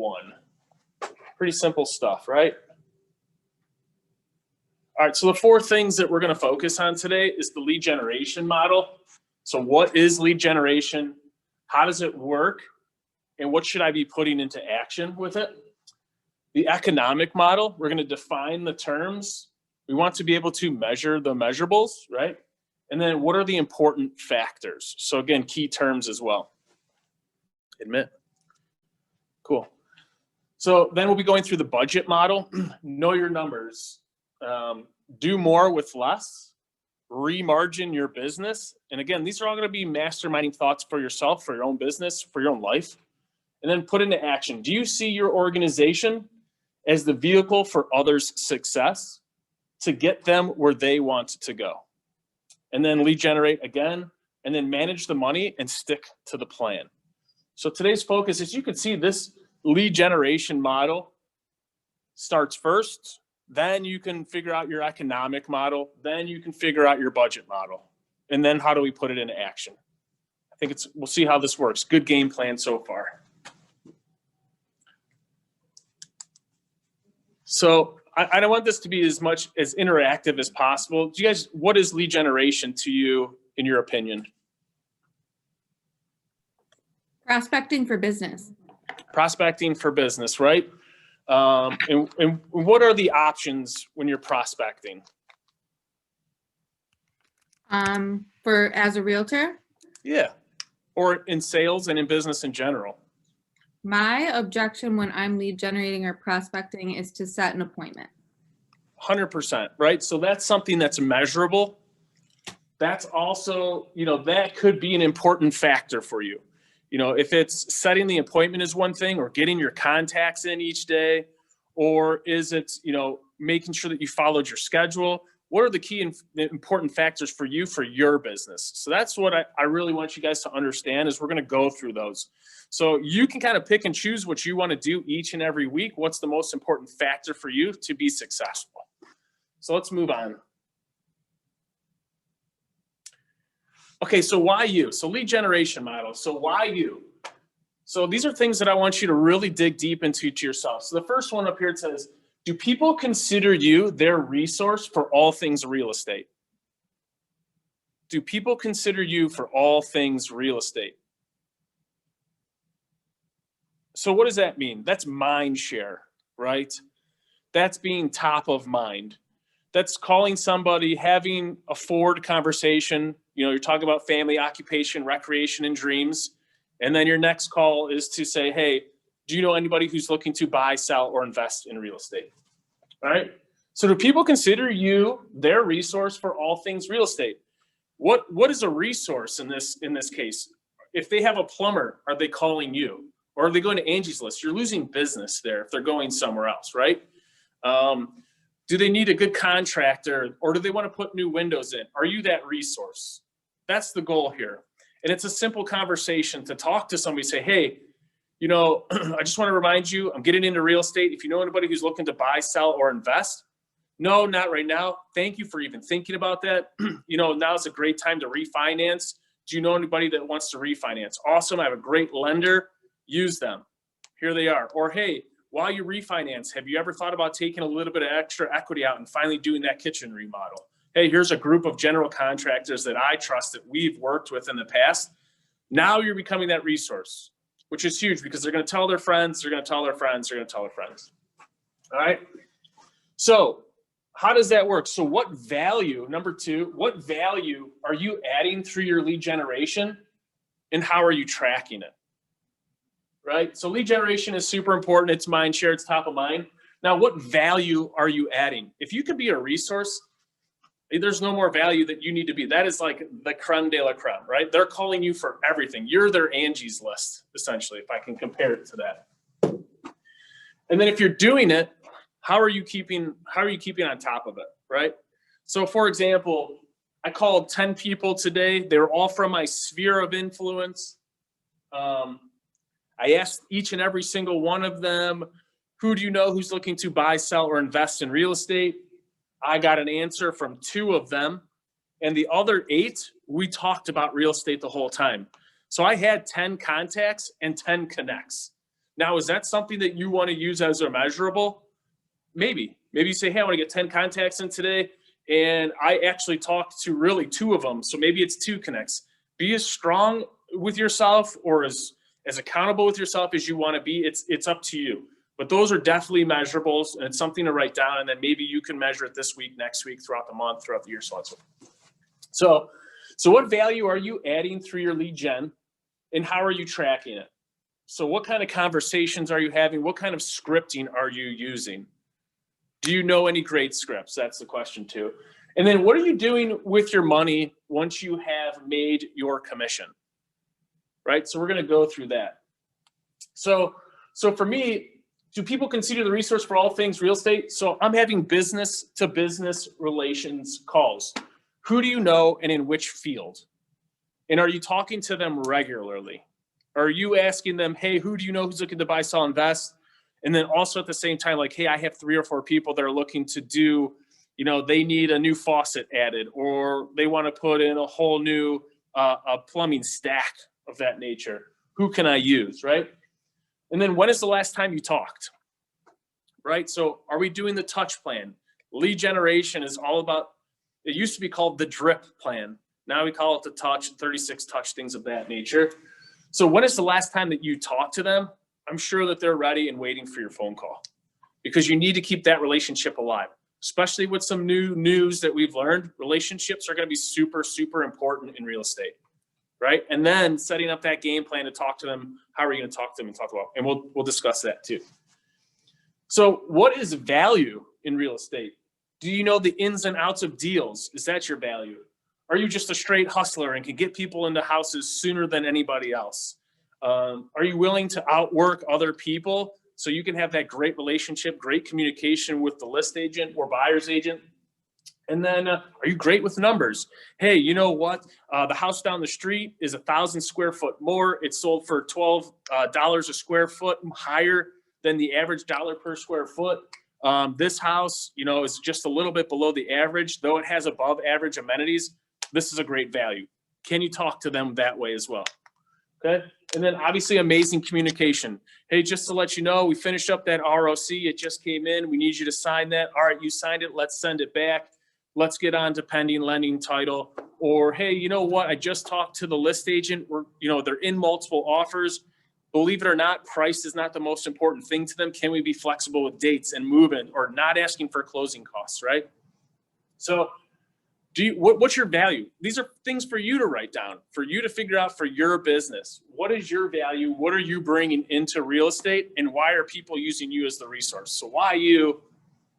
one. Pretty simple stuff, right? All right, so the 4 things that we're going to focus on today is the lead generation model. So what is lead generation? How does it work? And what should I be putting into action with it? The economic model, we're going to define the terms. We want to be able to measure the measurables, right? And then what are the important factors? So again, key terms as well. Admit. Cool. So then we'll be going through the budget model. Know your numbers. Do more with less. Remargin your business. And again, these are all going to be masterminding thoughts for yourself, for your own business, for your own life. And then put into action. Do you see your organization as the vehicle for others' success to get them where they want to go? And then lead generate again, and then manage the money and stick to the plan. So today's focus, as you can see, this lead generation model starts first, then you can figure out your economic model, then you can figure out your budget model, and then how do we put it into action? I think we'll see how this works. Good game plan so far. So I don't want this to be as much as interactive as possible. Do you guys, what is lead generation to you, in your opinion? Prospecting for business. Prospecting for business, right? And what are the options when you're prospecting? As a realtor? Yeah, or in sales and in business in general. My objection when I'm lead generating or prospecting is to set an appointment. 100%, right? So that's something that's measurable. That's also, that could be an important factor for you. If it's setting the appointment is one thing, or getting your contacts in each day, or is it, making sure that you followed your schedule? What are the key and important factors for you, for your business? So that's what I really want you guys to understand, is we're going to go through those. So you can kind of pick and choose what you want to do each and every week. What's the most important factor for you to be successful? So let's move on. Okay, so why you? So lead generation model. So why you? So these are things that I want you to really dig deep into to yourself. So the first one up here, it says, do people consider you their resource for all things real estate? Do people consider you for all things real estate? So what does that mean? That's mind share, right? That's being top of mind. That's calling somebody, having a forward conversation. You're talking about family, occupation, recreation, and dreams. And then your next call is to say, hey, do you know anybody who's looking to buy, sell, or invest in real estate? All right. So do people consider you their resource for all things real estate? What is a resource in this case? If they have a plumber, are they calling you? Or are they going to Angie's List? You're losing business there if they're going somewhere else, right? Do they need a good contractor, or do they want to put new windows in? Are you that resource? That's the goal here. And it's a simple conversation to talk to somebody, say, hey, I just want to remind you, I'm getting into real estate. If you know anybody who's looking to buy, sell, or invest, no, not right now. Thank you for even thinking about that. Now's a great time to refinance. Do you know anybody that wants to refinance? Awesome. I have a great lender. Use them. Here they are. Or, hey, while you refinance, have you ever thought about taking a little bit of extra equity out and finally doing that kitchen remodel? Hey, here's a group of general contractors that I trust that we've worked with in the past. Now you're becoming that resource, which is huge because they're going to tell their friends, they're going to tell their friends, they're going to tell their friends. All right. So how does that work? So what value, number 2, what value are you adding through your lead generation, and how are you tracking it? Right? So lead generation is super important. It's mind share, it's top of mind. Now, what value are you adding? If you could be a resource, there's no more value that you need to be. That is like the creme de la creme, right? They're calling you for everything. You're their Angie's List, essentially, if I can compare it to that. And then if you're doing it, how are you keeping on top of it, right? So for example, I called 10 people today. They were all from my sphere of influence. I asked each and every single one of them, who do you know who's looking to buy, sell, or invest in real estate? I got an answer from 2 of them. And the other 8, we talked about real estate the whole time. So I had 10 contacts and 10 connects. Now, is that something that you want to use as a measurable? Maybe you say, hey, I want to get 10 contacts in today, and I actually talked to really 2 of them. So maybe it's 2 connects. Be as strong with yourself or as accountable with yourself as you want to be. It's up to you. But those are definitely measurables, and it's something to write down. And then maybe you can measure it this week, next week, throughout the month, throughout the year, so on and so forth. So what value are you adding through your lead gen, and how are you tracking it? So what kind of conversations are you having? What kind of scripting are you using? Do you know any great scripts? That's the question too. And then what are you doing with your money once you have made your commission? Right? So we're going to go through that. So for me, do people consider the resource for all things real estate? So I'm having business to business relations calls. Who do you know and in which field? And are you talking to them regularly? Are you asking them, hey, who do you know who's looking to buy, sell, invest? And then also at the same time, like, hey, I have 3 or 4 people that are looking to do, they need a new faucet added, or they want to put in a whole new a plumbing stack of that nature. Who can I use, right? And then when is the last time you talked, right? So are we doing the touch plan? Lead generation is all about, it used to be called the drip plan. Now we call it the touch, 36 touch, things of that nature. So when is the last time that you talked to them? I'm sure that they're ready and waiting for your phone call, because you need to keep that relationship alive, especially with some new news that we've learned. Relationships are going to be super, super important in real estate, right? And then setting up that game plan to talk to them. How are you going to talk to them and talk about, and we'll discuss that too. So what is value in real estate? Do you know the ins and outs of deals? Is that your value? Are you just a straight hustler and can get people into houses sooner than anybody else? Are you willing to outwork other people so you can have that great relationship, great communication with the list agent or buyer's agent? And then are you great with numbers? Hey, you know what? The house down the street is 1,000 square foot more. It's sold for $12 a square foot, higher than the average dollar per square foot. This house, is just a little bit below the average, though it has above average amenities. This is a great value. Can you talk to them that way as well? Okay. And then obviously amazing communication. Hey, just to let you know, we finished up that ROC. It just came in. We need you to sign that. All right, you signed it. Let's send it back. Let's get on to pending lending title. Or, hey, you know what? I just talked to the list agent. They're in multiple offers. Believe it or not, price is not the most important thing to them. Can we be flexible with dates and movement, or not asking for closing costs, right? So what's your value? These are things for you to write down, for you to figure out for your business. What is your value? What are you bringing into real estate? And why are people using you as the resource? So why you?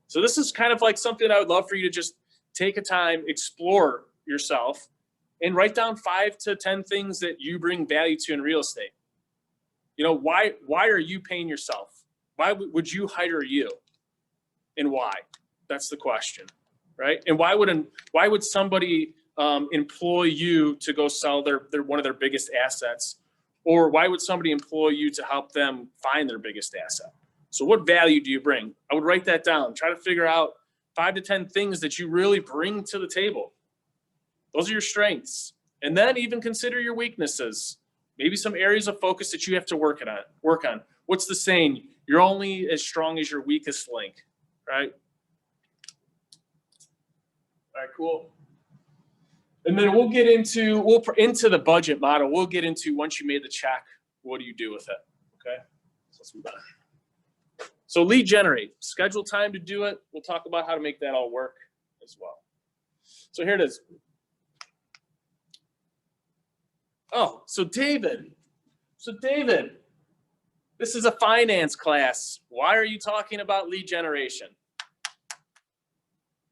So this is kind of like something I would love for you to just take a time, explore yourself, and write down 5 to 10 things that you bring value to in real estate. Why are you paying yourself? Why would you hire you? And why? That's the question. Right? And why would somebody employ you to go sell their one of their biggest assets? Or why would somebody employ you to help them find their biggest asset? So what value do you bring? I would write that down. Try to figure out 5 to 10 things that you really bring to the table. Those are your strengths. And then even consider your weaknesses. Maybe some areas of focus that you have to work on. What's the saying? You're only as strong as your weakest link, right? All right, cool. And then we'll get into the budget model. We'll get into, once you made the check, what do you do with it? Okay. So let's move on. So lead generate, schedule time to do it. We'll talk about how to make that all work as well. So here it is. Oh, so David, this is a finance class. Why are you talking about lead generation?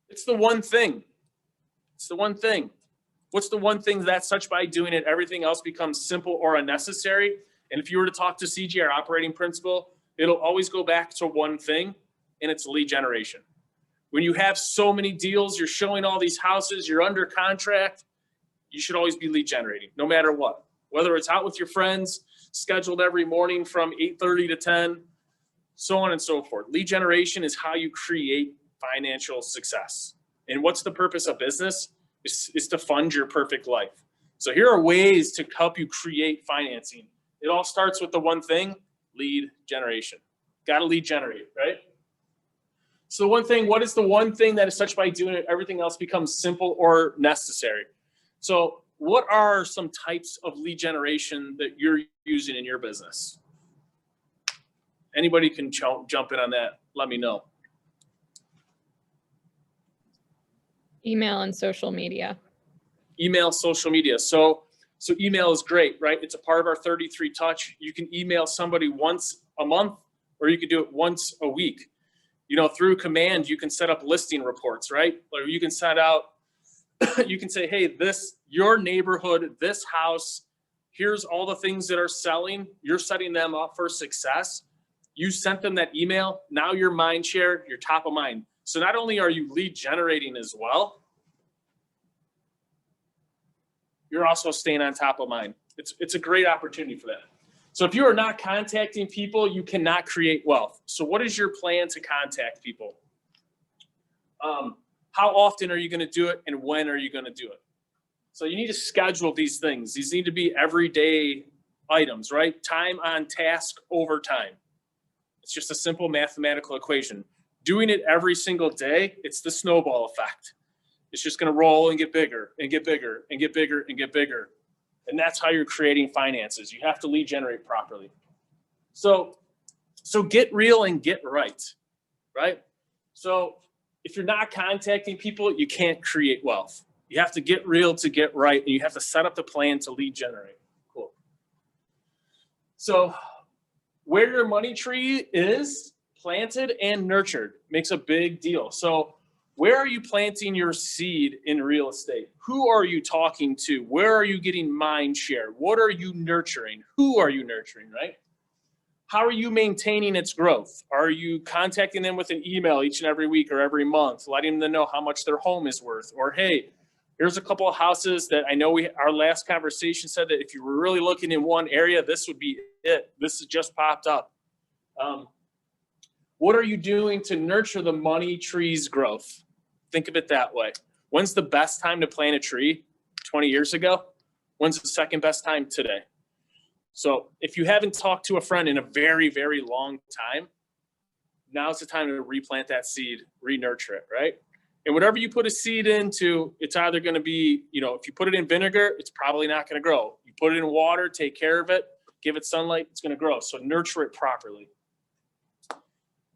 It's the one thing. It's the one thing. What's the one thing that such by doing it, everything else becomes simple or unnecessary? And if you were to talk to CG, our operating principle, it'll always go back to one thing, and it's lead generation. When you have so many deals, you're showing all these houses, you're under contract, you should always be lead generating, no matter what. Whether it's out with your friends, scheduled every morning from 8:30 to 10, so on and so forth. Lead generation is how you create financial success. And what's the purpose of business? Is to fund your perfect life. So here are ways to help you create financing. It all starts with the one thing, Lead generation. Got to lead generate, right? So one thing, what is the one thing that is such by doing it, everything else becomes simple or necessary? So what are some types of lead generation that you're using in your business? Anybody can jump in on that. Let me know. Email and social media. Email, social media. So email is great, right? It's a part of our 33 touch. You can email somebody once a month, or you can do it once a week. You know, through command, you can set up listing reports, right? Or you can set out, you can say, hey, your neighborhood, this house, here's all the things that are selling. You're setting them up for success. You sent them that email. Now your mind share, you're top of mind. So not only are you lead generating as well, you're also staying on top of mind. It's a great opportunity for that. So if you are not contacting people, you cannot create wealth. So what is your plan to contact people? How often are you going to do it, and when are you going to do it? So you need to schedule these things. These need to be everyday items, right? Time on task over time. It's just a simple mathematical equation. Doing it every single day, it's the snowball effect. It's just going to roll and get bigger and get bigger and get bigger and get bigger. And that's how you're creating finances. You have to lead generate properly. So get real and get right, right? So if you're not contacting people, you can't create wealth. You have to get real to get right, and you have to set up the plan to lead generate. Cool. So where your money tree is planted and nurtured makes a big deal. So where are you planting your seed in real estate? Who are you talking to? Where are you getting mind share? What are you nurturing? Who are you nurturing, right? How are you maintaining its growth? Are you contacting them with an email each and every week or every month, letting them know how much their home is worth? Or, hey, here's a couple of houses that I know our last conversation said that if you were really looking in one area, this would be it. This has just popped up. What are you doing to nurture the money tree's growth? Think of it that way. When's the best time to plant a tree? 20 years ago? When's the second best time? Today. So if you haven't talked to a friend in a very, very long time, now's the time to replant that seed, re-nurture it, right? And whatever you put a seed into, it's either going to be, if you put it in vinegar, it's probably not going to grow. You put it in water, take care of it, give it sunlight, it's going to grow. So nurture it properly.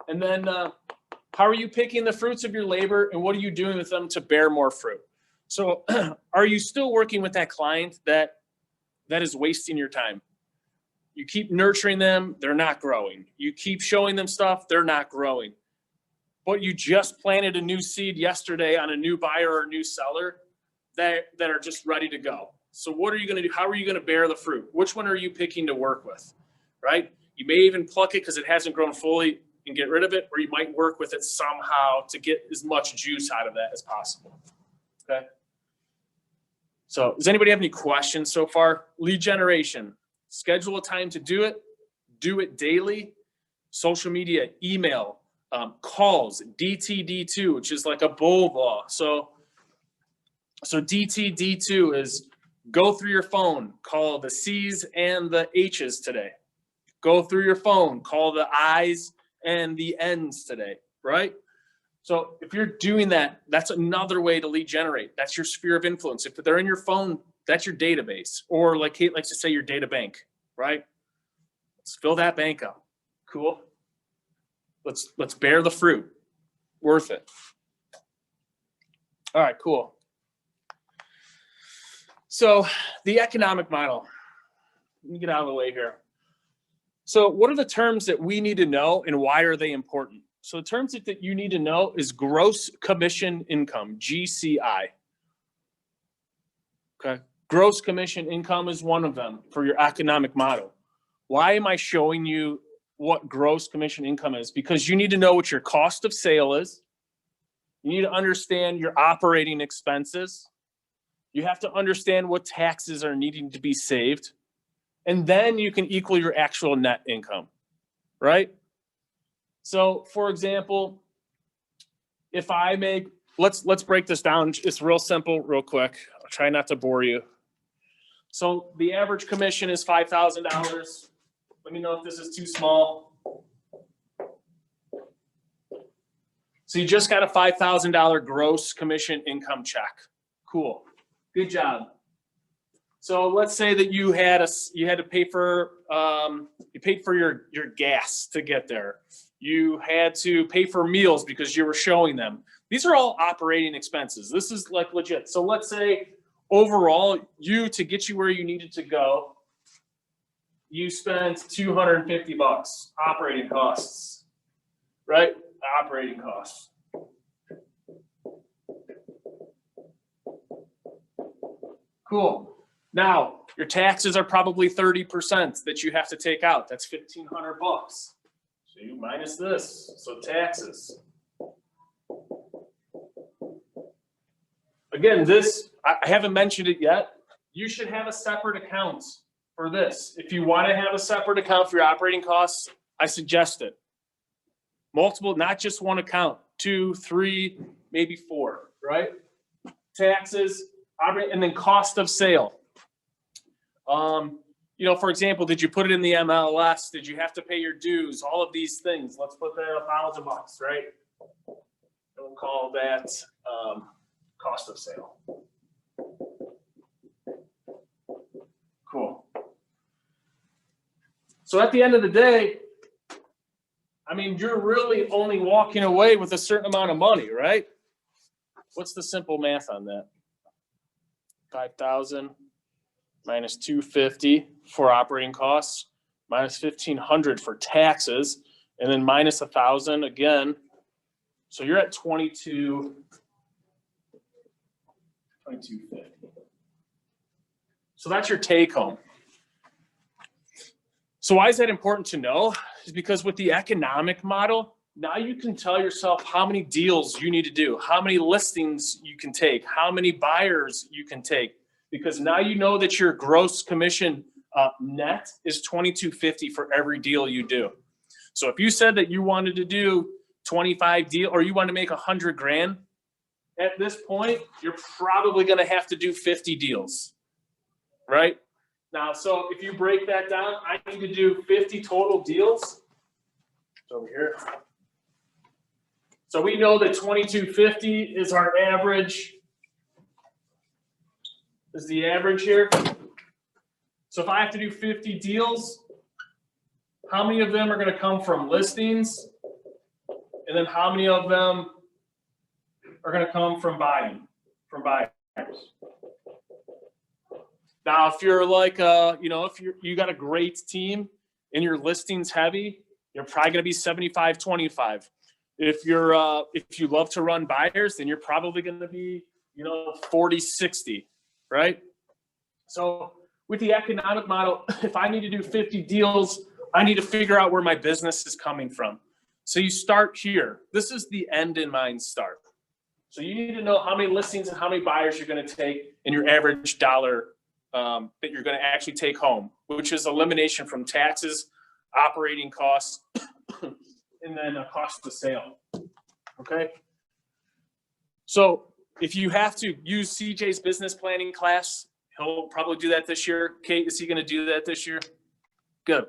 And then how are you picking the fruits of your labor, and what are you doing with them to bear more fruit? So are you still working with that client that is wasting your time? You keep nurturing them, they're not growing. You keep showing them stuff, they're not growing. But you just planted a new seed yesterday on a new buyer or a new seller that are just ready to go. So what are you going to do? How are you going to bear the fruit? Which one are you picking to work with, right? You may even pluck it because it hasn't grown fully and get rid of it, or you might work with it somehow to get as much juice out of that as possible. Okay. So does anybody have any questions so far? Lead generation, schedule a time to do it daily, social media, email, calls, DTD2, which is like a bull law. So DTD2 is go through your phone, call the C's and the H's today. Go through your phone, call the I's and the N's today, right? So if you're doing that, that's another way to lead generate. That's your sphere of influence. If they're in your phone, that's your database, or like Kate likes to say, your data bank, right? Let's fill that bank up. Cool. Let's bear the fruit. Worth it. All right, cool. So the economic model. Let me get out of the way here. So what are the terms that we need to know, and why are they important? So the terms that you need to know is gross commission income, GCI. Okay. Gross commission income is one of them for your economic model. Why am I showing you what gross commission income is? Because you need to know what your cost of sale is. You need to understand your operating expenses. You have to understand what taxes are needing to be saved. And then you can equal your actual net income, right? So for example, if I make, let's break this down. It's real simple, real quick. I'll try not to bore you. So the average commission is $5,000. Let me know if this is too small. So you just got a $5,000 gross commission income check. Cool. Good job. So let's say that you had to pay for you paid for your gas to get there. You had to pay for meals because you were showing them. These are all operating expenses. This is like legit. So let's say overall, to get you where you needed to go, you spent $250 operating costs, right? Operating costs. Cool. Now, your taxes are probably 30% that you have to take out. That's $1,500. So you minus this, so taxes. Again, this, I haven't mentioned it yet. You should have a separate account for this. If you want to have a separate account for your operating costs, I suggest it. Multiple, not just one account, 2, 3, maybe 4, right? Taxes, and then cost of sale. You know, for example, did you put it in the MLS? Did you have to pay your dues? All of these things. Let's put that $1,000, right? We'll call that cost of sale. Cool. So at the end of the day, I mean, you're really only walking away with a certain amount of money, right? What's the simple math on that? 5,000 minus 250 for operating costs, minus 1,500 for taxes, and then minus 1,000 again. So you're at 2250. So that's your take home. So why is that important to know? Is because with the economic model, now you can tell yourself how many deals you need to do, how many listings you can take, how many buyers you can take, because now you know that your gross commission net is $2,250 for every deal you do. So if you said that you wanted to do 25 deals or you want to make 100 grand, at this point, you're probably going to have to do 50 deals, right? Now, so if you break that down, I need to do 50 total deals. It's over here. So we know that 2,250 is our average. Is the average here. So if I have to do 50 deals, how many of them are going to come from listings? And then how many of them are going to come from buyers? Now, if you're like, you know, if you got a great team and your listings heavy, you're probably going to be 75-25. If you love to run buyers, then you're probably going to be, you know, 40-60, right? So with the economic model, if I need to do 50 deals, I need to figure out where my business is coming from. So you start here. This is the end in mind start. So you need to know how many listings and how many buyers you're going to take in your average dollar that you're going to actually take home, which is elimination from taxes, operating costs, and then a cost of sale. Okay. So if you have to use CJ's business planning class, he'll probably do that this year. Kate, is he going to do that this year? Good.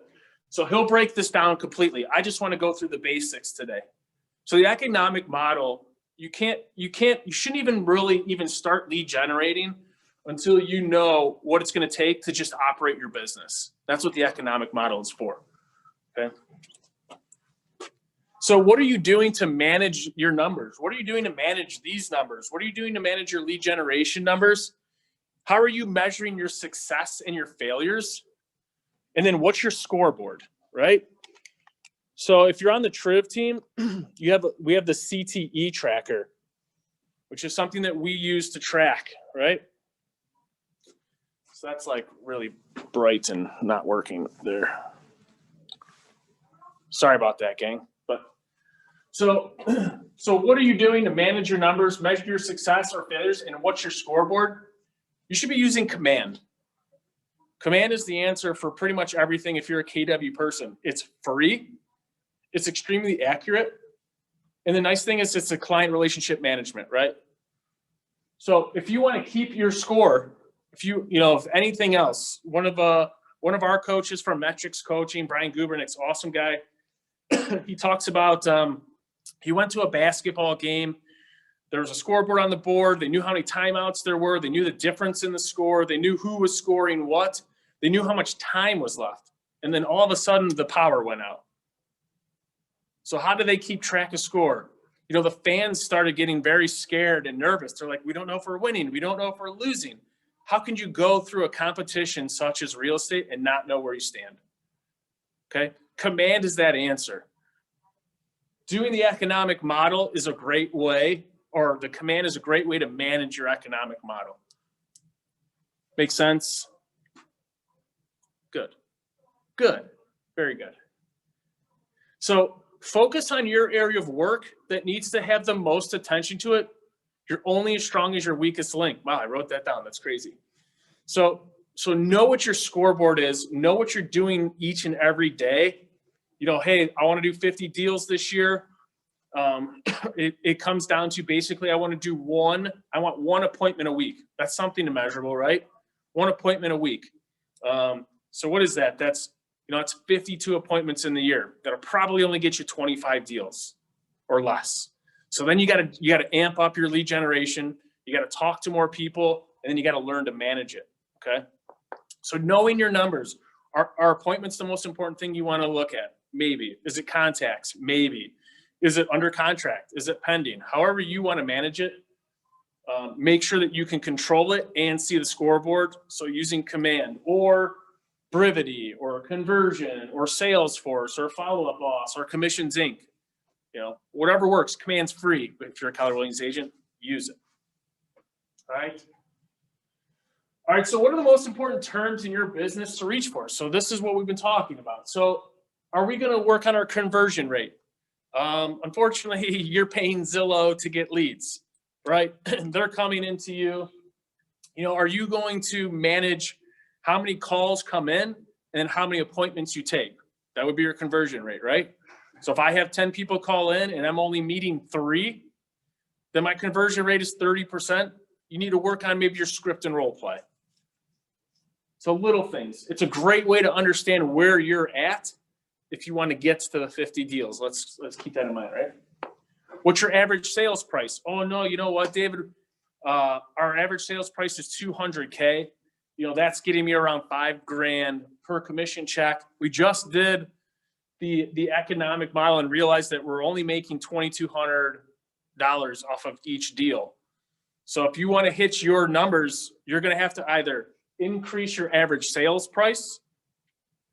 So he'll break this down completely. I just want to go through the basics today. So the economic model, you shouldn't even really even start lead generating until you know what it's going to take to just operate your business. That's what the economic model is for. Okay. So what are you doing to manage your numbers? What are you doing to manage these numbers? What are you doing to manage your lead generation numbers? How are you measuring your success and your failures? And then what's your scoreboard, right? So if you're on the Triv team, we have the CTE tracker, which is something that we use to track, right? So that's like really bright and not working there. Sorry about that, gang. But so what are you doing to manage your numbers, measure your success or failures, and what's your scoreboard? You should be using Command. Command is the answer for pretty much everything if you're a KW person. It's free. It's extremely accurate. And the nice thing is it's a client relationship management, right? So if you want to keep your score, if anything else, one of One of our coaches from Metrics Coaching, Brian Gubernick's awesome guy. He talks about he went to a basketball game. There was a scoreboard on the board. They knew how many timeouts there were. They knew the difference in the score. They knew who was scoring what. They knew how much time was left. And then all of a sudden, the power went out. So how do they keep track of score? You know, the fans started getting very scared and nervous. They're like, we don't know if we're winning. We don't know if we're losing. How can you go through a competition such as real estate and not know where you stand? Okay. Command is that answer. Doing the economic model is a great way, or the command is a great way to manage your economic model. Make sense? Good. Good. Very good. So focus on your area of work that needs to have the most attention to it. You're only as strong as your weakest link. Wow, I wrote that down. That's crazy. So know what your scoreboard is. Know what you're doing each and every day. You know, hey, I want to do 50 deals this year. It comes down to basically I want one appointment a week. That's something measurable, right? One appointment a week. So what is that? That's 52 appointments in the year. That'll probably only get you 25 deals or less. So then you got to amp up your lead generation. You got to talk to more people, and then you got to learn to manage it. Okay. So knowing your numbers, are appointments the most important thing you want to look at? Maybe. Is it contacts? Maybe. Is it under contract? Is it pending? However you want to manage it, make sure that you can control it and see the scoreboard. So using command or Brivity or Conversion or Salesforce or Follow Up Boss or Commissions Inc. Whatever works. Command's free, but if you're a Keller Williams agent, use it. All right. All right. So what are the most important terms in your business to reach for? So this is what we've been talking about. So are we going to work on our conversion rate? Unfortunately, you're paying Zillow to get leads, right? They're coming into you. Are you going to manage how many calls come in and how many appointments you take? That would be your conversion rate, right? So if I have 10 people call in and I'm only meeting 3, then my conversion rate is 30%. You need to work on maybe your script and role play. So little things. It's a great way to understand where you're at if you want to get to the 50 deals. Let's keep that in mind, right? What's your average sales price? Oh no, you know what, David? Our average sales price is $200K. That's getting me around $5,000 per commission check. We just did the economic model and realized that we're only making $2,200 off of each deal. So if you want to hit your numbers, you're going to have to either increase your average sales price,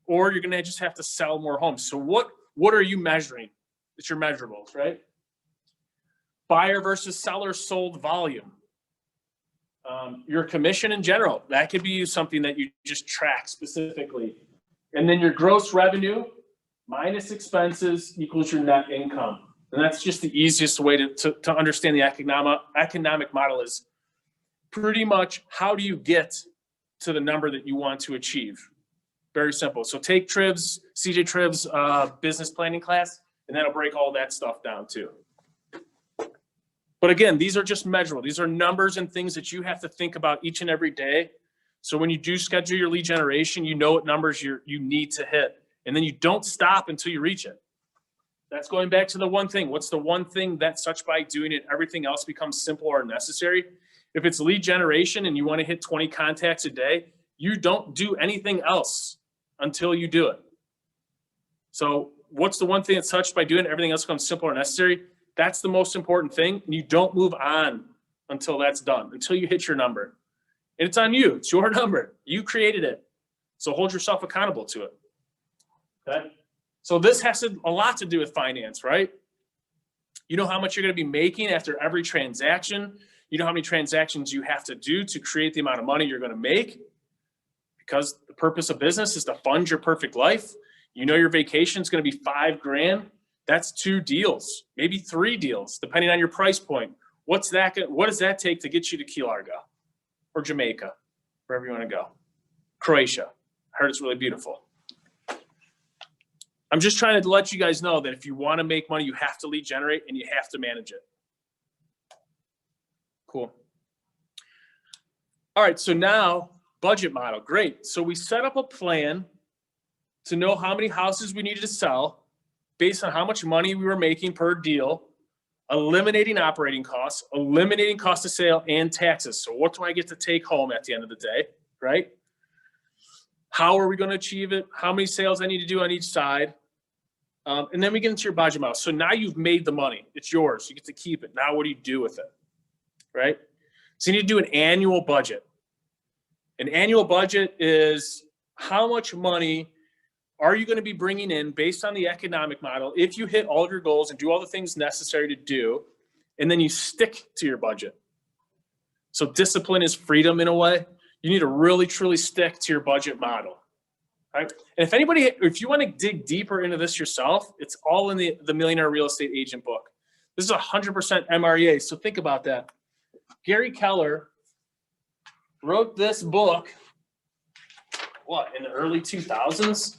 or you're going to just have to sell more homes. So what are you measuring? It's your measurables, right? Buyer versus seller sold volume. Your commission in general, that could be something that you just track specifically. And then your gross revenue minus expenses equals your net income. And that's just the easiest way to understand the economic model is pretty much how do you get to the number that you want to achieve? Very simple. So take CJ Tribb's business planning class, and that'll break all that stuff down too. But again, these are just measurable. These are numbers and things that you have to think about each and every day. So when you do schedule your lead generation, you know what numbers you need to hit. And then you don't stop until you reach it. That's going back to the one thing. What's the one thing that such by doing it, everything else becomes simple or necessary? If it's lead generation and you want to hit 20 contacts a day, you don't do anything else until you do it. So what's the one thing that's touched by doing it? Everything else becomes simple or necessary. That's the most important thing. And you don't move on until that's done, until you hit your number. And it's on you. It's your number. You created it. So hold yourself accountable to it. Okay? So this has a lot to do with finance, right? You know how much you're going to be making after every transaction. You know how many transactions you have to do to create the amount of money you're going to make. Because the purpose of business is to fund your perfect life. You know your vacation is going to be $5,000. That's 2 deals, maybe 3 deals, depending on your price point. What does that take to get you to Key Largo or Jamaica, wherever you want to go? Croatia. I heard it's really beautiful. I'm just trying to let you guys know that if you want to make money, you have to lead generate and you have to manage it. Cool. All right, so now Budget model, great. So we set up a plan to know how many houses we needed to sell based on how much money we were making per deal, eliminating operating costs, eliminating cost of sale and taxes. So what do I get to take home at the end of the day, right? How are we going to achieve it? How many sales I need to do on each side? And then we get into your budget model. So now you've made the money. It's yours. You get to keep it. Now what do you do with it, right? So you need to do an annual budget. An annual budget is how much money are you going to be bringing in based on the economic model if you hit all of your goals and do all the things necessary to do, and then you stick to your budget. So discipline is freedom in a way. You need to really, truly stick to your budget model. Right? And if you want to dig deeper into this yourself, it's all in the Millionaire Real Estate Agent book. This is 100% MREA. So think about that. Gary Keller wrote this book, what, in the early 2000s?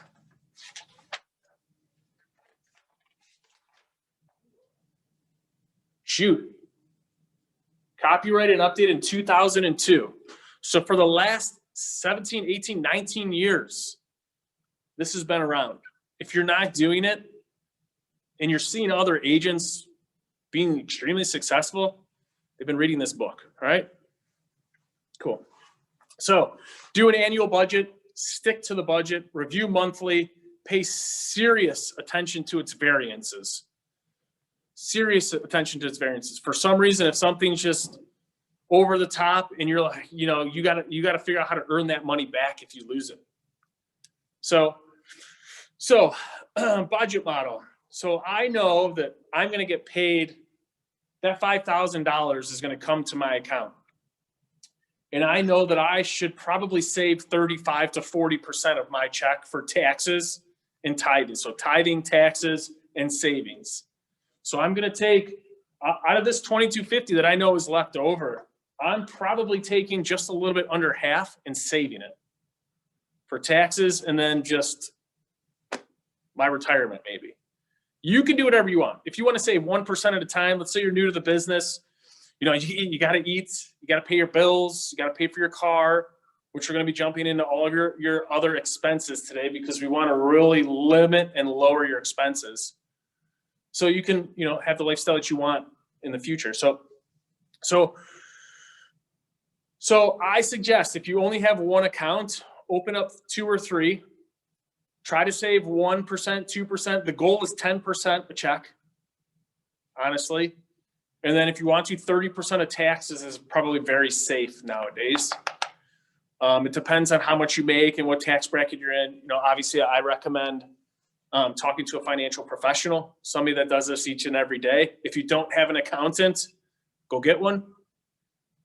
Shoot. Copyrighted and updated in 2002. So for the last 17, 18, 19 years, this has been around. If you're not doing it and you're seeing other agents being extremely successful, they've been reading this book, all right? Cool. So do an annual budget, stick to the budget, review monthly, pay serious attention to its variances. Serious attention to its variances. For some reason, if something's just over the top and you're like, you gotta figure out how to earn that money back if you lose it. So budget model. So I know that I'm going to get paid, that $5,000 is going to come to my account. And I know that I should probably save 35 to 40% of my check for taxes and tithing. So tithing, taxes, and savings. So I'm going to take, out of this $2,250 that I know is left over, I'm probably taking just a little bit under half and saving it for taxes and then just my retirement maybe. You can do whatever you want. If you want to save 1% at a time, let's say you're new to the business, you got to eat, you got to pay your bills, you got to pay for your car, which we're going to be jumping into all of your other expenses today because we want to really limit and lower your expenses. So you can, have the lifestyle that you want in the future. So I suggest if you only have one account, open up 2 or 3, try to save 1%, 2%. The goal is 10% a check, honestly. And then if you want to, 30% of taxes is probably very safe nowadays. It depends on how much you make and what tax bracket you're in. Obviously I recommend talking to a financial professional, somebody that does this each and every day. If you don't have an accountant, go get one.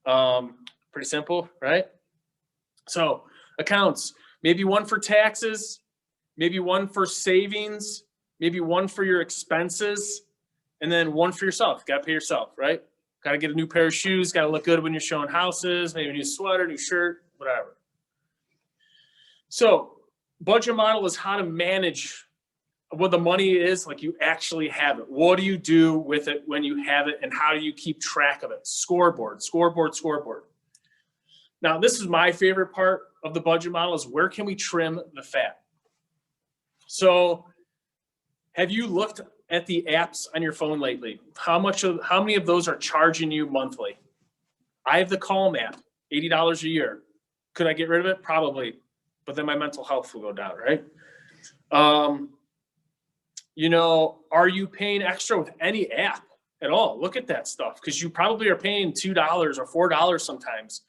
Pretty simple, right? So accounts, maybe one for taxes, maybe one for savings, maybe one for your expenses, and then one for yourself. Got to pay yourself, right? Got to get a new pair of shoes, got to look good when you're showing houses, maybe a new sweater, new shirt, whatever. So budget model is how to manage what the money is, like you actually have it. What do you do with it when you have it, and how do you keep track of it? Scoreboard, scoreboard, scoreboard. Now, this is my favorite part of the budget model is where can we trim the fat? So have you looked at the apps on your phone lately? How many of those are charging you monthly? I have the Calm app, $80 a year. Could I get rid of it? Probably, but then my mental health will go down, right? Are you paying extra with any app at all? Look at that stuff, because you probably are paying $2 or $4 sometimes.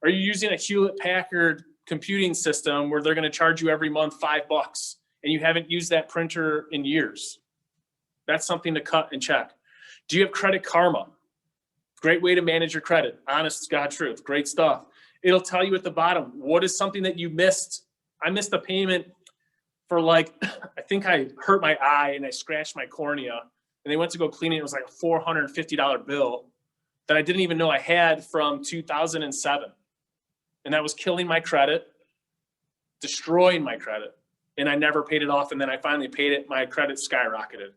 Are you using a Hewlett-Packard computing system where they're going to charge you every month $5 and you haven't used that printer in years? That's something to cut and check. Do you have Credit Karma? Great way to manage your credit. Honest God truth. Great stuff. It'll tell you at the bottom, what is something that you missed? I missed a payment for I think I hurt my eye and I scratched my cornea, and they went to go clean it. It was like a $450 bill that I didn't even know I had from 2007. And that was killing my credit, destroying my credit. And I never paid it off. And then I finally paid it. My credit skyrocketed,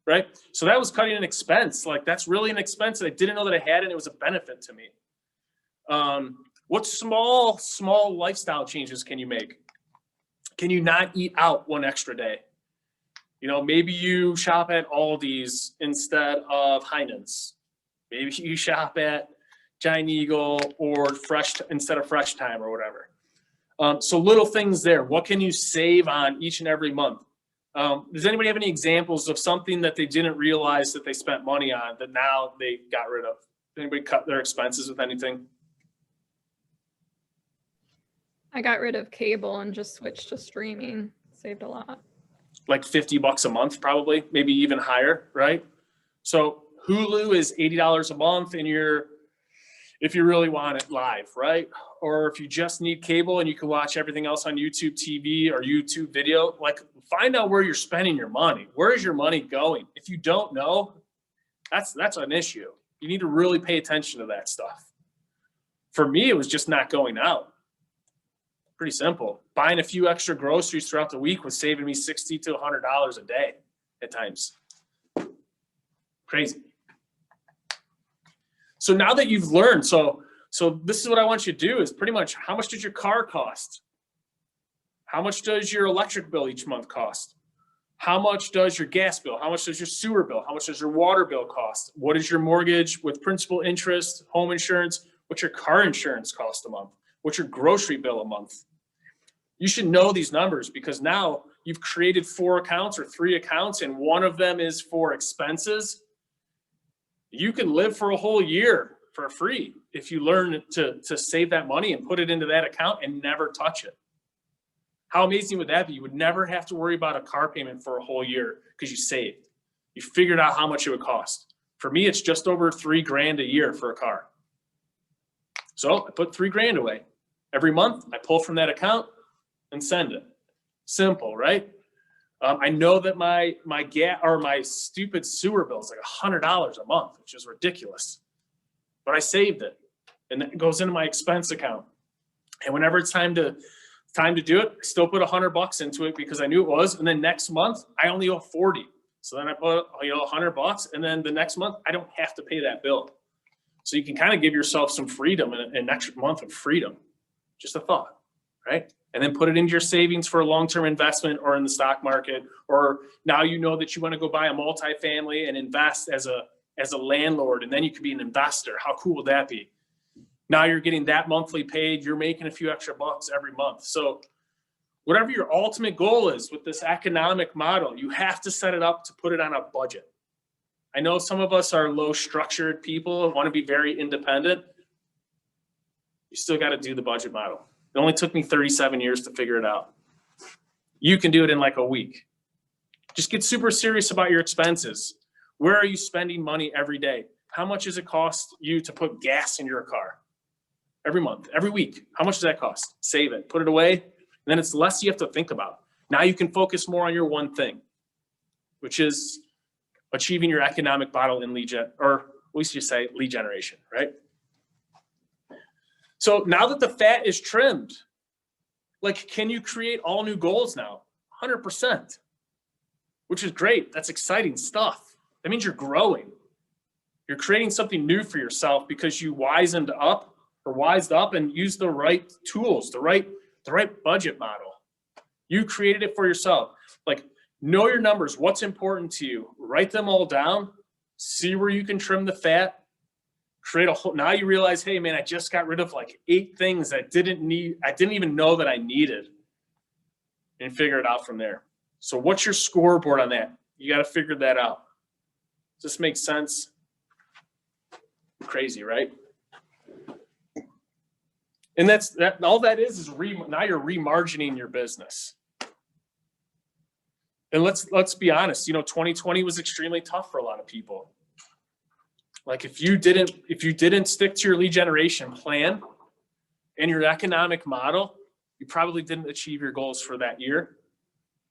right? So that was cutting an expense. Like, that's really an expense that I didn't know that I had, and it was a benefit to me. What small lifestyle changes can you make? Can you not eat out one extra day? You know, maybe you shop at Aldi's instead of Heinen's. Maybe you shop at Giant Eagle or Fresh instead of Fresh Time or whatever. So little things there. What can you save on each and every month? Does anybody have any examples of something that they didn't realize that they spent money on that now they got rid of? Did anybody cut their expenses with anything? I got rid of cable and just switched to streaming. Saved a lot. Like $50 a month, probably, maybe even higher, right? So Hulu is $80 a month, and if you really want it live, right? Or if you just need cable and you can watch everything else on YouTube TV or YouTube video, like find out where you're spending your money. Where is your money going? If you don't know, that's an issue. You need to really pay attention to that stuff. For me, it was just not going out. Pretty simple. Buying a few extra groceries throughout the week was saving me $60 to $100 a day at times. Crazy. So now that you've learned, so this is what I want you to do is pretty much how much does your car cost? How much does your electric bill each month cost? How much does your gas bill? How much does your sewer bill? How much does your water bill cost? What is your mortgage with principal, interest, home insurance? What's your car insurance cost a month? What's your grocery bill a month? You should know these numbers because now you've created 4 accounts or 3 accounts and one of them is for expenses. You can live for a whole year for free if you learn to save that money and put it into that account and never touch it. How amazing would that be? You would never have to worry about a car payment for a whole year because you saved. You figured out how much it would cost. For me, it's just over $3,000 a year for a car. So I put $3,000 away. Every month I pull from that account and send it. Simple, right? I know that my gas or my stupid sewer bill is like $100 a month, which is ridiculous. But I saved it, and it goes into my expense account. And whenever it's time to do it, I still put $100 into it because I knew it was. And then next month I only owe 40. So then I put $100, and then the next month I don't have to pay that bill. So you can kind of give yourself some freedom and an extra month of freedom. Just a thought, right? And then put it into your savings for a long-term investment or in the stock market, or now you know that you want to go buy a multifamily and invest as a landlord, and then you can be an investor. How cool would that be? Now you're getting that monthly paid, you're making a few extra bucks every month. So whatever your ultimate goal is with this economic model, you have to set it up to put it on a budget. I know some of us are low structured people, want to be very independent. You still got to do the budget model. It only took me 37 years to figure it out. You can do it in like a week. Just get super serious about your expenses. Where are you spending money every day? How much does it cost you to put gas in your car? Every month, every week. How much does that cost? Save it, put it away, and then it's less you have to think about. Now you can focus more on your one thing, which is achieving your economic model in lead generation, right? So now that the fat is trimmed, like, can you create all new goals now? 100%, which is great. That's exciting stuff. That means you're growing. You're creating something new for yourself because you wised up and used the right tools, the right budget model. You created it for yourself. Like, know your numbers. What's important to you? Write them all down. See where you can trim the fat. Create a whole. Now you realize, hey man, I just got rid of like 8 things I didn't even know that I needed, and figure it out from there. So what's your scoreboard on that? You got to figure that out. Does this make sense? Crazy, right? And that's all that is now you're remargining your business. And let's be honest, 2020 was extremely tough for a lot of people. Like if you didn't stick to your lead generation plan and your economic model, you probably didn't achieve your goals for that year.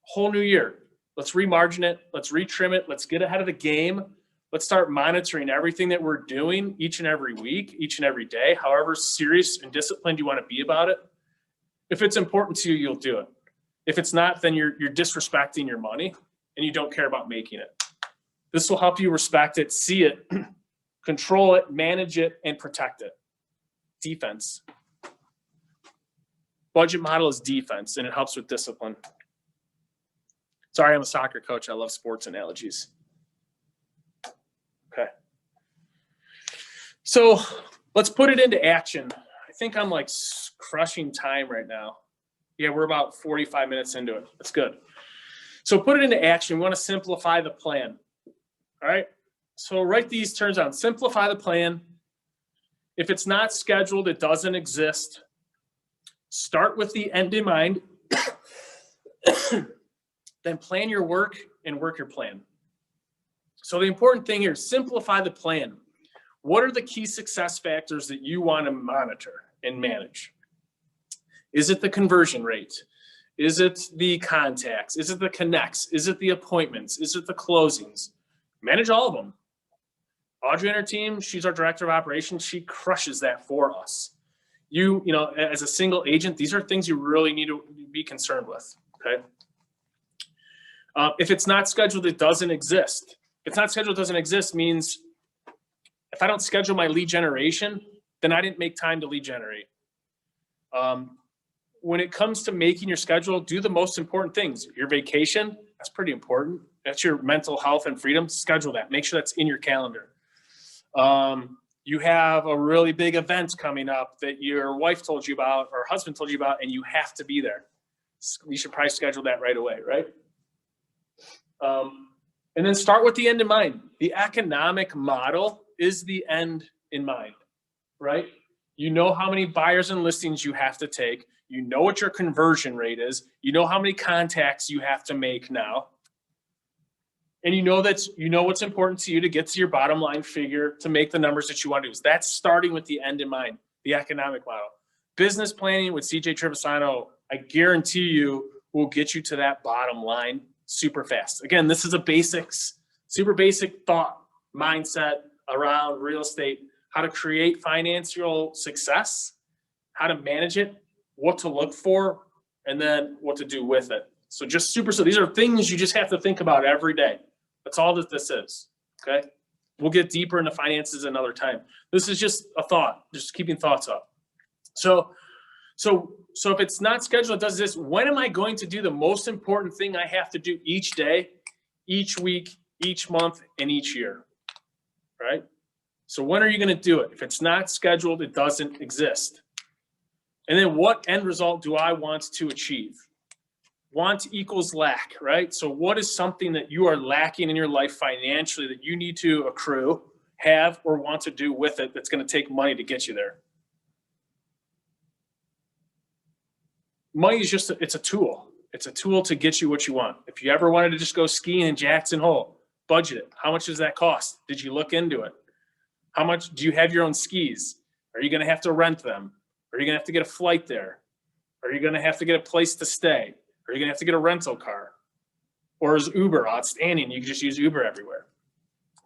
Whole new year. Let's remargin it. Let's retrim it. Let's get ahead of the game. Let's start monitoring everything that we're doing each and every week, each and every day, however serious and disciplined you want to be about it. If it's important to you, you'll do it. If it's not, then you're disrespecting your money and you don't care about making it. This will help you respect it, see it, control it, manage it, and protect it. Defense. Budget model is defense, and it helps with discipline. Sorry, I'm a soccer coach. I love sports analogies. Okay. So let's put it into action. I think I'm like crushing time right now. Yeah, we're about 45 minutes into it. That's good. So put it into action. We want to simplify the plan. All right. So write these terms down. Simplify the plan. If it's not scheduled, it doesn't exist. Start with the end in mind. Then plan your work and work your plan. So the important thing here is simplify the plan. What are the key success factors that you want to monitor and manage? Is it the conversion rate? Is it the contacts? Is it the connects? Is it the appointments? Is it the closings? Manage all of them. Audrey and her team, she's our director of operations. She crushes that for us. You know, as a single agent, these are things you really need to be concerned with, okay? If it's not scheduled, it doesn't exist. If it's not scheduled, it doesn't exist means if I don't schedule my lead generation, then I didn't make time to lead generate. When it comes to making your schedule, do the most important things. Your vacation, that's pretty important. That's your mental health and freedom. Schedule that. Make sure that's in your calendar. You have a really big event coming up that your wife told you about or husband told you about, and you have to be there. You should probably schedule that right away, right? And then start with the end in mind. The economic model is the end in mind, right? You know how many buyers and listings you have to take. You know what your conversion rate is. You know how many contacts you have to make now. And you know what's important to you to get to your bottom line figure to make the numbers that you want to use. That's starting with the end in mind, the economic model. Business planning with CJ Trevisano, I guarantee you, will get you to that bottom line super fast. Again, this is a basics, super basic thought mindset around real estate, how to create financial success, how to manage it, what to look for, and then what to do with it. So just super, so these are things you just have to think about every day. That's all that this is, okay? We'll get deeper into finances another time. This is just a thought, just keeping thoughts up. So if it's not scheduled, it does this. When am I going to do the most important thing I have to do each day, each week, each month, and each year, right? So when are you going to do it? If it's not scheduled, it doesn't exist. And then what end result do I want to achieve? Want equals lack, right? So what is something that you are lacking in your life financially that you need to accrue, have, or want to do with it that's going to take money to get you there? Money is just, it's a tool. It's a tool to get you what you want. If you ever wanted to just go skiing in Jackson Hole, budget it. How much does that cost? Did you look into it? How much do you have your own skis? Are you going to have to rent them? Are you going to have to get a flight there? Are you going to have to get a place to stay? Are you going to have to get a rental car? Or is Uber outstanding? You can just use Uber everywhere.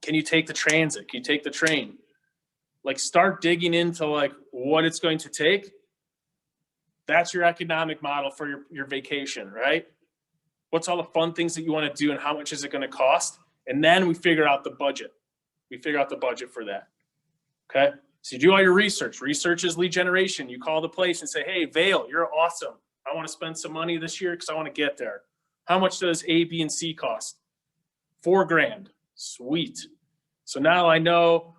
Can you take the transit? Can you take the train? Like start digging into like what it's going to take. That's your economic model for your vacation, right? What's all the fun things that you want to do and how much is it going to cost? And then we figure out the budget. We figure out the budget for that, okay? So you do all your research. Research is lead generation. You call the place and say, hey, Vail, you're awesome. I want to spend some money this year because I want to get there. How much does A, B, and C cost? $4,000. Sweet. So now I know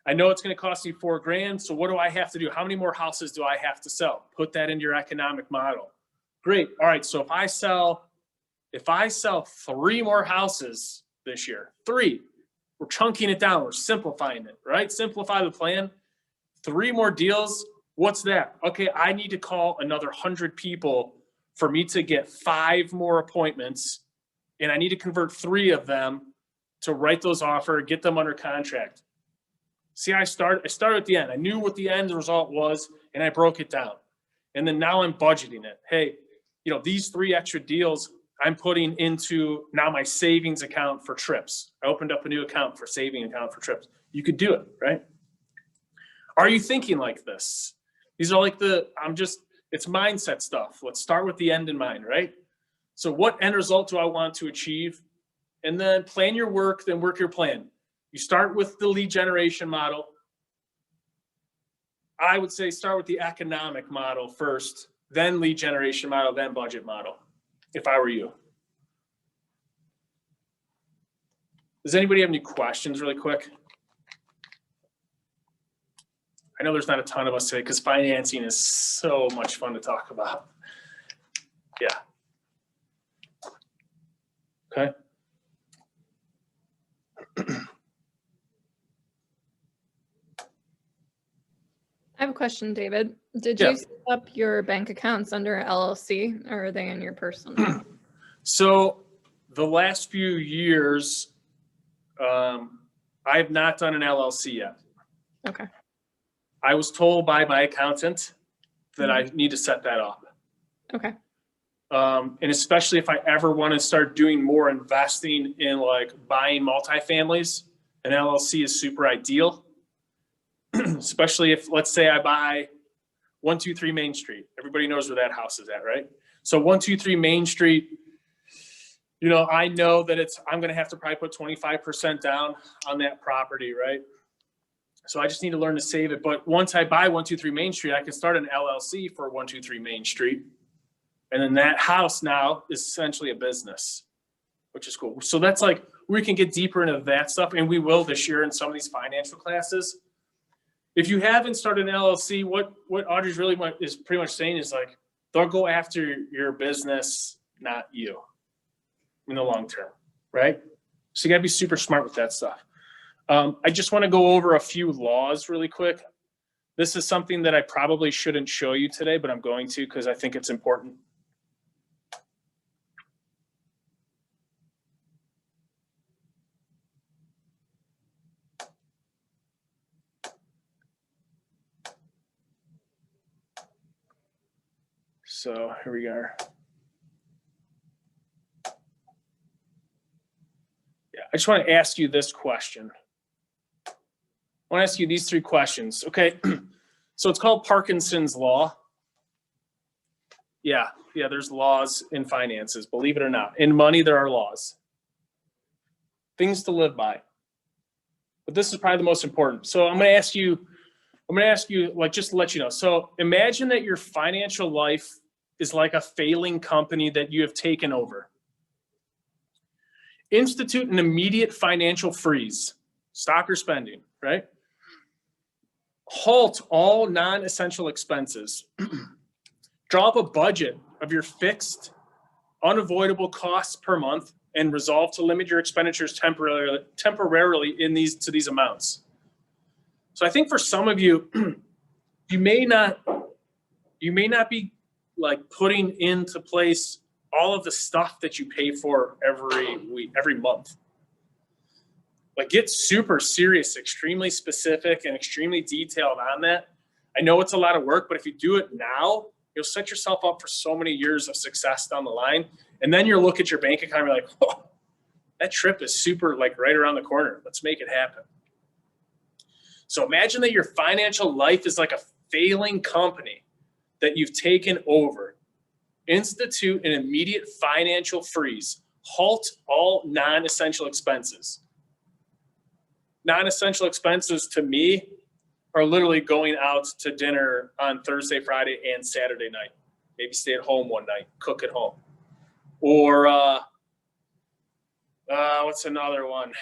it's going to cost me $4,000. So what do I have to do? How many more houses do I have to sell? Put that into your economic model. Great. All right. So if I sell 3 more houses this year, 3, we're chunking it down. We're simplifying it, right? Simplify the plan. 3 more deals. What's that? Okay, I need to call another 100 people for me to get 5 more appointments, and I need to convert 3 of them to write those offers, get them under contract. See, I started at the end. I knew what the end result was, and I broke it down. And then now I'm budgeting it. Hey, these 3 extra deals I'm putting into now my savings account for trips. I opened up a new account for saving account for trips. You could do it, right? Are you thinking like this? These are like it's mindset stuff. Let's start with the end in mind, right? So what end result do I want to achieve? And then plan your work, then work your plan. You start with the lead generation model. I would say start with the economic model first, then lead generation model, then budget model, if I were you. Does anybody have any questions really quick? I know there's not a ton of us today because financing is so much fun to talk about. Yeah. Okay. I have a question, David. Did Yeah. you set up your bank accounts under LLC, or are they in your personal name? So the last few years, I have not done an LLC yet. Okay. I was told by my accountant that I need to set that up. Okay. And especially if I ever want to start doing more investing in like buying multifamilies, an LLC is super ideal. Especially if, let's say I buy 123 Main Street. Everybody knows where that house is at, right? So 123 Main Street, you know, I know that I'm going to have to probably put 25% down on that property, right? So I just need to learn to save it. But once I buy 123 Main Street, I can start an LLC for 123 Main Street. And then that house now is essentially a business, which is cool. So that's like, we can get deeper into that stuff, and we will this year in some of these financial classes. If you haven't started an LLC, what Audrey's really is pretty much saying is like, they'll go after your business, not you, in the long term, right? So you gotta be super smart with that stuff. I just wanna go over a few laws really quick. This is something that I probably shouldn't show you today, but I'm going to because I think it's important. So here we are. Yeah, I just want to ask you this question. I want to ask you these 3 questions. Okay, so it's called Parkinson's law. Yeah, there's laws in finances, believe it or not. In money, there are laws. Things to live by. But this is probably the most important. So I'm going to ask you, like, just to let you know. So imagine that your financial life is like a failing company that you have taken over. Institute an immediate financial freeze, stock or spending, right? Halt all non-essential expenses. Draw up a budget of your fixed, unavoidable costs per month and resolve to limit your expenditures temporarily to these amounts. So I think for some of you, you may not be like putting into place all of the stuff that you pay for every month. Like, get super serious, extremely specific and extremely detailed on that. I know it's a lot of work, but if you do it now, you'll set yourself up for so many years of success down the line. And then you'll look at your bank account and you're like, oh, that trip is super, like, right around the corner. Let's make it happen. So imagine that your financial life is like a failing company that you've taken over. Institute an immediate financial freeze. Halt all non-essential expenses. Non-essential expenses to me are literally going out to dinner on Thursday, Friday, and Saturday night. Maybe stay at home one night, cook at home. Or what's another one?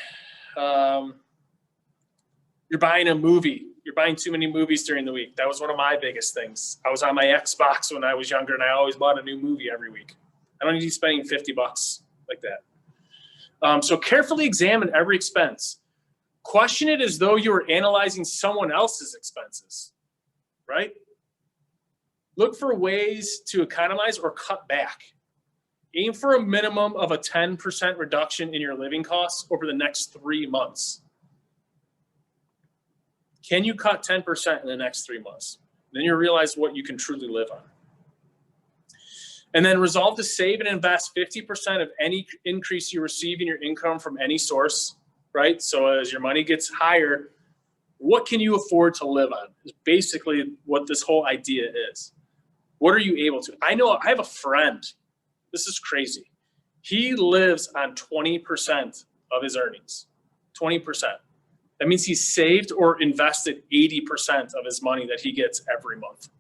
You're buying a movie. You're buying too many movies during the week. That was one of my biggest things. I was on my Xbox when I was younger, and I always bought a new movie every week. I don't need to be spending $50 like that. So carefully examine every expense. Question it as though you were analyzing someone else's expenses, right? Look for ways to economize or cut back. Aim for a minimum of a 10% reduction in your living costs over the next 3 months. Can you cut 10% in the next 3 months? Then you realize what you can truly live on. And then resolve to save and invest 50% of any increase you receive in your income from any source, right? So as your money gets higher, what can you afford to live on? Is basically what this whole idea is. What are you able to? I know I have a friend. This is crazy. He lives on 20% of his earnings, 20%. That means he's saved or invested 80% of his money that he gets every month.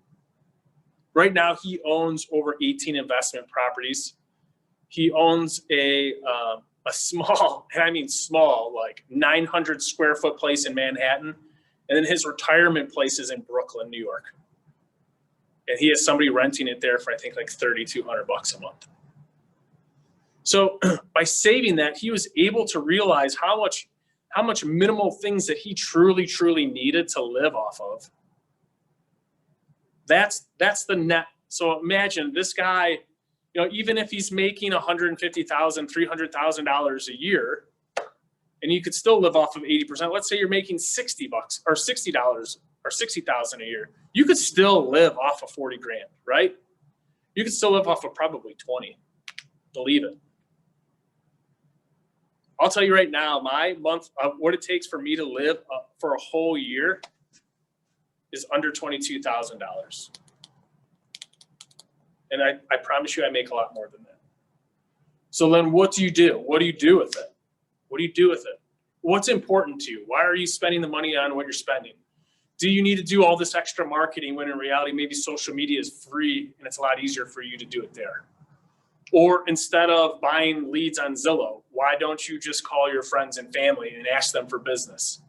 Right now, he owns over 18 investment properties. He owns a small, and I mean small, like 900 square foot place in Manhattan. And then his retirement place is in Brooklyn, New York. And he has somebody renting it there for, I think, like $3,200 a month. So by saving that, he was able to realize how much minimal things that he truly needed to live off of. That's the net. So imagine this guy, you know, even if he's making $150,000, $300,000 a year, and you could still live off of 80%. Let's say you're making $60 or $60 or $60,000 a year. You could still live off of 40 grand, right? You could still live off of probably 20. Believe it. I'll tell you right now, my month, what it takes for me to live for a whole year is under $22,000. And I promise you I make a lot more than that. So then what do you do? What do you do with it? What do you do with it? What's important to you? Why are you spending the money on what you're spending? Do you need to do all this extra marketing when in reality maybe social media is free and it's a lot easier for you to do it there? Or instead of buying leads on Zillow, why don't you just call your friends and family and ask them for business?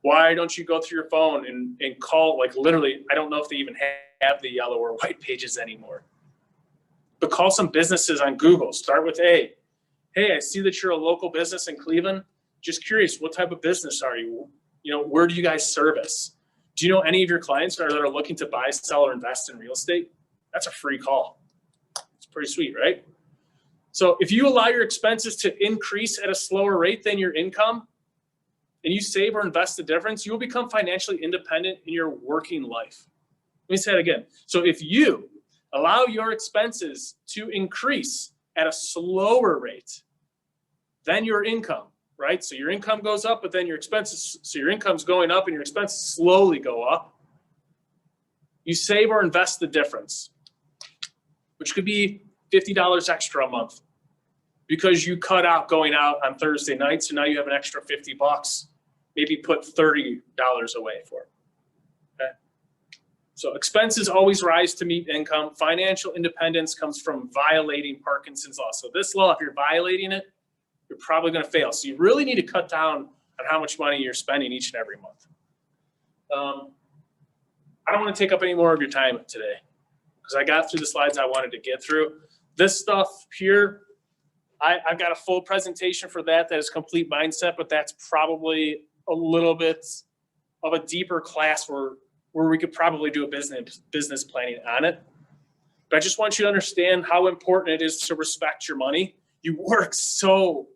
Why don't you go through your phone and call, like literally, I don't know if they even have the yellow or white pages anymore. But call some businesses on Google. Start with hey, I see that you're a local business in Cleveland. Just curious, what type of business are you? You know, where do you guys service? Do you know any of your clients that are looking to buy, sell, or invest in real estate? That's a free call. It's pretty sweet, right? So if you allow your expenses to increase at a slower rate than your income, and you save or invest the difference, you will become financially independent in your working life. Let me say it again. So if you allow your expenses to increase at a slower rate than your income, right? So your income goes up, but then your expenses, so your income's going up and your expenses slowly go up. You save or invest the difference, which could be $50 extra a month because you cut out going out on Thursday night. So now you have an extra $50, maybe put $30 away for it. Okay. So expenses always rise to meet income. Financial independence comes from violating Parkinson's law. So this law, if you're violating it, you're probably going to fail. So you really need to cut down on how much money you're spending each and every month. I don't want to take up any more of your time today because I got through the slides I wanted to get through. This stuff here, I've got a full presentation for that is complete mindset, but that's probably a little bit of a deeper class where we could probably do a business planning on it. But I just want you to understand how important it is to respect your money. You work so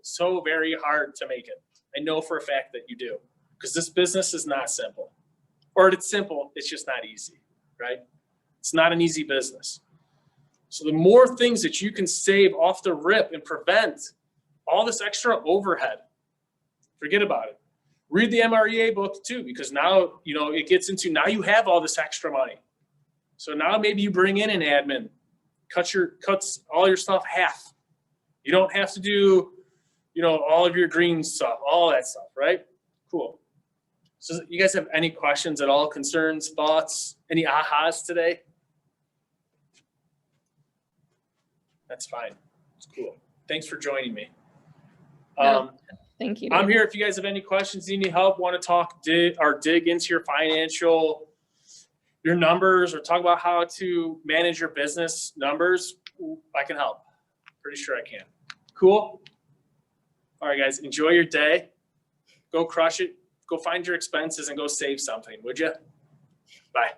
very hard to make it. I know for a fact that you do, because this business is not simple. Or it's simple, it's just not easy, right? It's not an easy business. So the more things that you can save off the rip and prevent all this extra overhead, forget about it. Read the MREA book too, because now, you know, it gets into, now you have all this extra money. So now maybe you bring in an admin, cuts all your stuff half. You don't have to do, you know, all of your green stuff, all that stuff, right? Cool. So you guys have any questions at all, concerns, thoughts, any ahas today? That's fine. It's cool. Thanks for joining me. Thank you. I'm here if you guys have any questions, need any help, want to talk, dig into your numbers, or talk about how to manage your business numbers. I can help. Pretty sure I can. Cool. All right, guys, enjoy your day. Go crush it. Go find your expenses and go save something, would you? Bye.